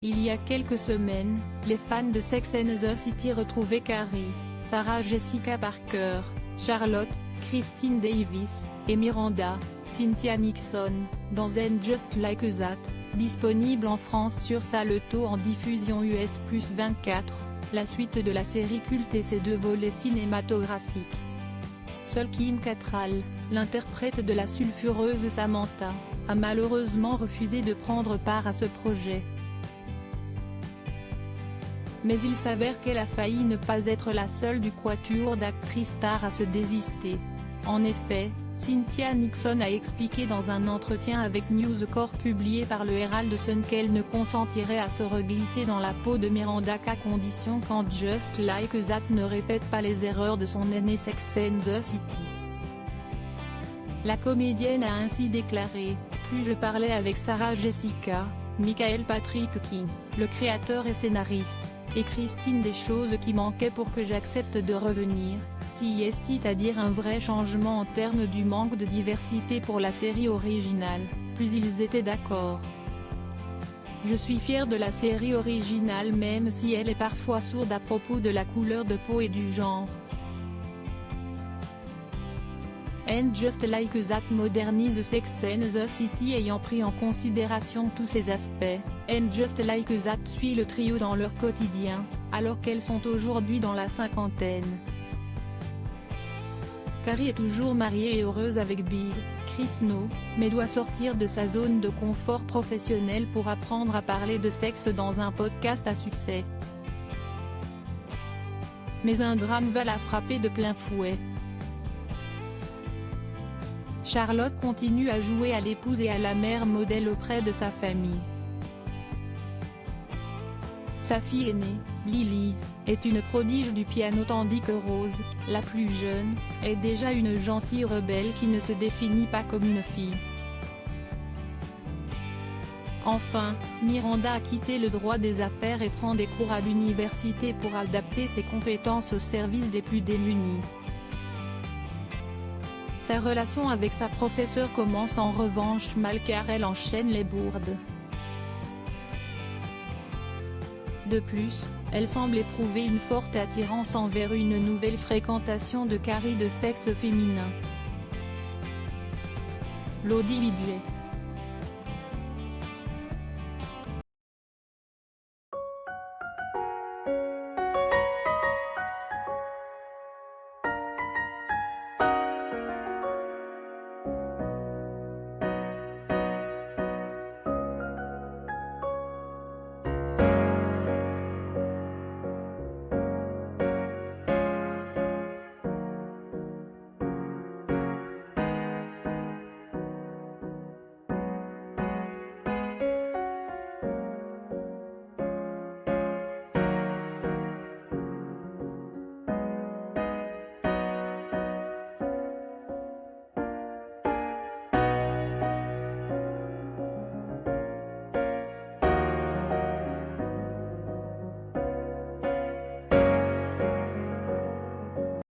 Il y a quelques semaines, les fans de Sex and the City retrouvaient Carrie, Sarah Jessica Parker, Charlotte, Christine Davis, et Miranda, Cynthia Nixon, dans And Just Like That, disponible en France sur Salto en diffusion US plus 24, la suite de la série culte et ses 2 volets cinématographiques. Seule Kim Cattrall, l'interprète de la sulfureuse Samantha, a malheureusement refusé de prendre part à ce projet. Mais il s'avère qu'elle a failli ne pas être la seule du quatuor d'actrices stars à se désister. En effet, Cynthia Nixon a expliqué dans un entretien avec News Corp publié par le Herald Sun qu'elle ne consentirait à se reglisser dans la peau de Miranda qu'à condition qu'And Just Like That ne répète pas les erreurs de son aîné Sex and the City. La comédienne a ainsi déclaré « Plus je parlais avec Sarah Jessica, Michael Patrick King, le créateur et scénariste, et Christine des choses qui manquaient pour que j'accepte de revenir, si c'est-à-dire un vrai changement en termes du manque de diversité pour la série originale, plus ils étaient d'accord. Je suis fière de la série originale même si elle est parfois sourde à propos de la couleur de peau et du genre. And Just Like That modernise Sex and the City ayant pris en considération tous ces aspects. And Just Like That suit le trio dans leur quotidien, alors qu'elles sont aujourd'hui dans la cinquantaine. Carrie est toujours mariée et heureuse avec Bill, Chris No, mais doit sortir de sa zone de confort professionnel pour apprendre à parler de sexe dans un podcast à succès. Mais un drame va la frapper de plein fouet. Charlotte continue à jouer à l'épouse et à la mère modèle auprès de sa famille. Sa fille aînée, Lily, est une prodige du piano tandis que Rose, la plus jeune, est déjà une gentille rebelle qui ne se définit pas comme une fille. Enfin, Miranda a quitté le droit des affaires et prend des cours à l'université pour adapter ses compétences au service des plus démunis. Sa relation avec sa professeure commence en revanche mal car elle enchaîne les bourdes. De plus, elle semble éprouver une forte attirance envers une nouvelle fréquentation de Carrie de sexe féminin. Lodi Vidley.